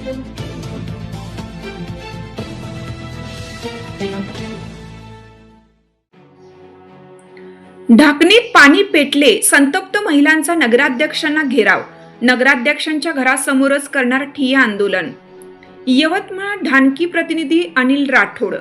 ढाकणीत पाणी पेटले, संतप्त महिलांचा नगराध्यक्षांना घेराव. नगराध्यक्षांच्या घरासमोरच करणार ठिय्या आंदोलन. यवतमाळ ढाणकी प्रतिनिधी अनिल राठोड.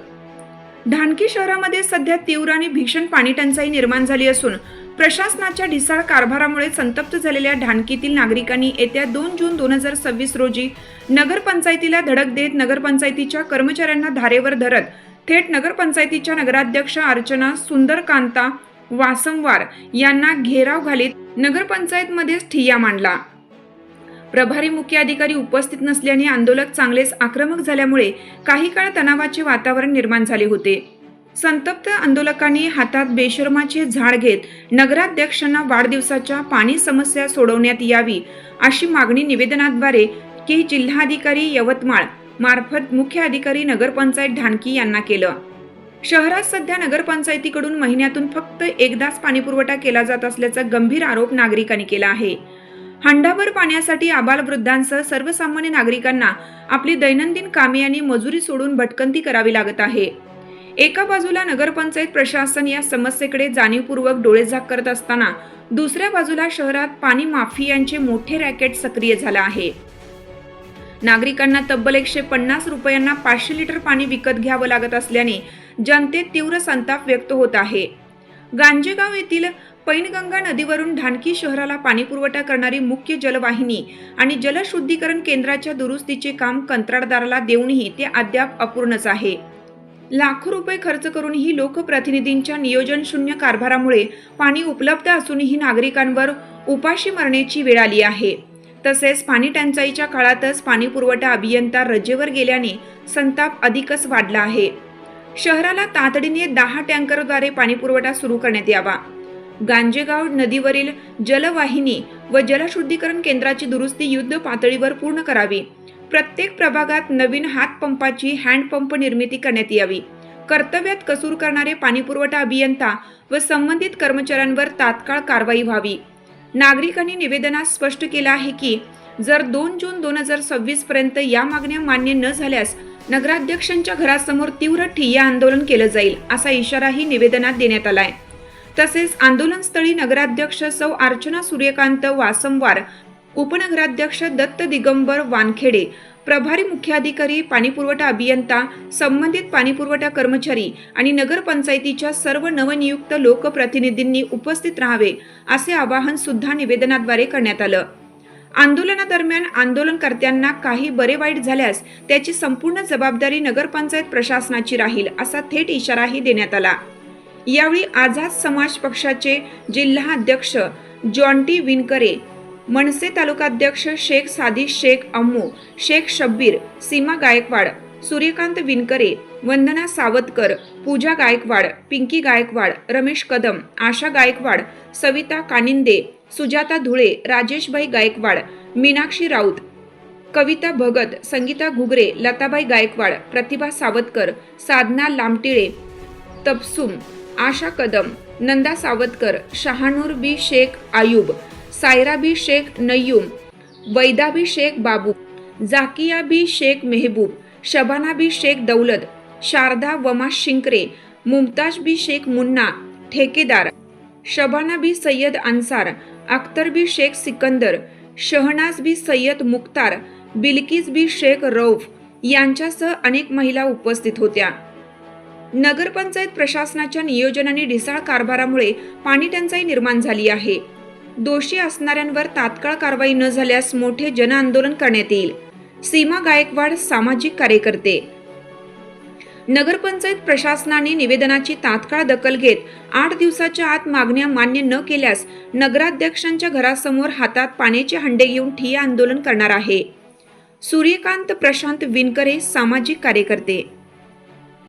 ढाणकी शहरामध्ये सध्या तीव्र आणि भीषण पाणी टंचाई निर्माण झाली असून प्रशासनाच्या ढिसाळ कारभारामुळे संतप्त झालेल्या ढाणकीतील नागरिकांनी येत्या 2 जून 2026 रोजी नगरपंचायतीला धडक देत नगरपंचायतीच्या कर्मचाऱ्यांना धारेवर धरत थेट नगरपंचायतीच्या नगराध्यक्ष अर्चना सुंदरकांता वासमवार यांना घेराव घालीत नगरपंचायतमध्येच ठिय्या मांडला. प्रभारी मुख्य अधिकारी उपस्थित नसल्याने आंदोलक चांगलेच आक्रमक झाल्यामुळे काही काळ तणावाचे वातावरण निर्माण झाले होते. संतप्त आंदोलकांनी हातात बेशर्माचे झाड घेत नगराध्यक्षांना वाढदिवसाच्या पाणी समस्या सोडवण्यात यावी अशी मागणी निवेदनाद्वारे की जिल्हाधिकारी यवतमाळ मार्फत मुख्य अधिकारी नगरपंचायत ढाणकी यांना केलं. शहरात सध्या नगरपंचायतीकडून महिन्यातून फक्त एकदाच पाणीपुरवठा केला जात असल्याचा गंभीर आरोप नागरिकांनी केला आहे. हंडाभर पाण्यासाठी आबालवृद्धांसह सर्वसामान्य नागरिकांना आपली दैनंदिन कामे आणि मजुरी सोडून भटकंती करावी लागत आहे. एका बाजूला नगरपंचायत प्रशासन या समस्येकडे जाणीवपूर्वक डोळेझाक करत असताना दुसऱ्या बाजूला शहरात पाणी माफियांचे मोठे रॅकेट सक्रिय झाला आहे. नागरिकांना तब्बल 150 रुपयांना 500 लिटर पाणी विकत घ्यावं लागत असल्याने जनतेत तीव्र संताप व्यक्त होत आहे. गांजेगाव येथील पैनगंगा नदीवरून ढाणकी शहराला पाणीपुरवठा करणारी मुख्य जलवाहिनी आणि जलशुद्धीकरण केंद्राच्या दुरुस्तीचे काम कंत्राटदाराला देऊनही ते अद्याप अपूर्णच आहे. लाखो रुपये खर्च करूनही लोकप्रतिनिधींच्या नियोजनशून्य कारभारामुळे पाणी उपलब्ध असूनही नागरिकांवर उपाशी मरण्याची वेळ आली आहे. तसेच पाणी टंचाईच्या काळातच पाणीपुरवठा अभियंता रजेवर गेल्याने संताप अधिकच वाढला आहे. शहराला तातडीने 10 टँकरद्वारे पाणीपुरवठा सुरू करण्यात यावा. गांजेगाव नदीवरील जलवाहिनी व जलशुद्धीकरण केंद्राची दुरुस्ती युद्ध पातळीवर पूर्ण करावी. प्रत्येक प्रभागात नवीन हातपंपाची हँडपंप निर्मिती करण्यात यावी. कर्तव्यात कसूर करणारे पाणीपुरवठा अभियंता व संबंधित कर्मचाऱ्यांवर तात्काळ कारवाई व्हावी. नागरिकांनी निवेदनात स्पष्ट केलं आहे की जर 2 जून 2026 पर्यंत या मागण्या मान्य न झाल्यास नगराध्यक्षांच्या घरासमोर तीव्र ठिय्या आंदोलन केलं जाईल असा इशाराही निवेदनात देण्यात आलाय. तसेच आंदोलनस्थळी नगराध्यक्ष सौ अर्चना सूर्यकांत वासमवार, उपनगराध्यक्ष दत्त दिगंबर वानखेडे, प्रभारी मुख्याधिकारी पाणीपुरवठा अभियंता, संबंधित पाणीपुरवठा कर्मचारी आणि नगरपंचायतीच्या सर्व नवनियुक्त लोकप्रतिनिधींनी उपस्थित राहावे असे आवाहन सुद्धा निवेदनाद्वारे करण्यात आलं. आंदोलनादरम्यान आंदोलनकर्त्यांना काही बरे वाईट झाल्यास त्याची संपूर्ण जबाबदारी नगरपंचायत प्रशासनाची राहील असा थेट इशाराही देण्यात आला. यावेळी आझाद समाज पक्षाचे जिल्हा अध्यक्ष जॉन्टी विनकरे, मनसे तालुकाध्यक्ष शेख सादी शेख अम्मू, शेख शब्बीर, सीमा गायकवाड, सूर्यकांत विनकरे, वंदना सावतकर, पूजा गायकवाड, पिंकी गायकवाड, रमेश कदम, आशा गायकवाड, सविता कानिंदे, सुजाता धुळे, राजेशभाई गायकवाड, मीनाक्षी राऊत, कविता भगत, संगीता घुगरे, लताबाई गायकवाड, प्रतिभा सावतकर, साधना लामटिळे, तबसुम, आशा कदम, नंदा सावतकर, शहानूर बी शेख आयुब, सायरा बी शेख नय्यूम, वैदा बी शेख बाबू, जाकिया बी शेख मेहबूब, शबाना बी शेख दौलत, शारदा वमा शिंकरे, मुमताज बी शेख मुन्ना ठेकेदार, शबाना बी सय्यद अन्सार, अख्तर बी शेख सिकंदर, शहनाज बी सय्यद मुख्तार, बिल्किस बी शेख रौफ यांच्यासह अनेक महिला उपस्थित होत्या. नगरपंचायत प्रशासनाच्या नियोजन आणि ढिसाळ कारभारामुळे पाणी टंचाई निर्माण झाली आहे. दोषी असणाऱ्यांवर तात्काळ कारवाई न झाल्यास मोठे जनआंदोलन करण्यात येईल. सीमा गायकवाड, सामाजिक कार्यकर्ते. नगरपंचायत प्रशासनाने निवेदनाची तात्काळ दखल घेत 8 दिवसाच्या आत मागण्या मान्य न केल्यास नगराध्यक्षांच्या घरासमोर हातात पाण्याचे हंडे घेऊन ठिय्या आंदोलन करणार आहे. सूर्यकांत प्रशांत विनकरे, सामाजिक कार्यकर्ते.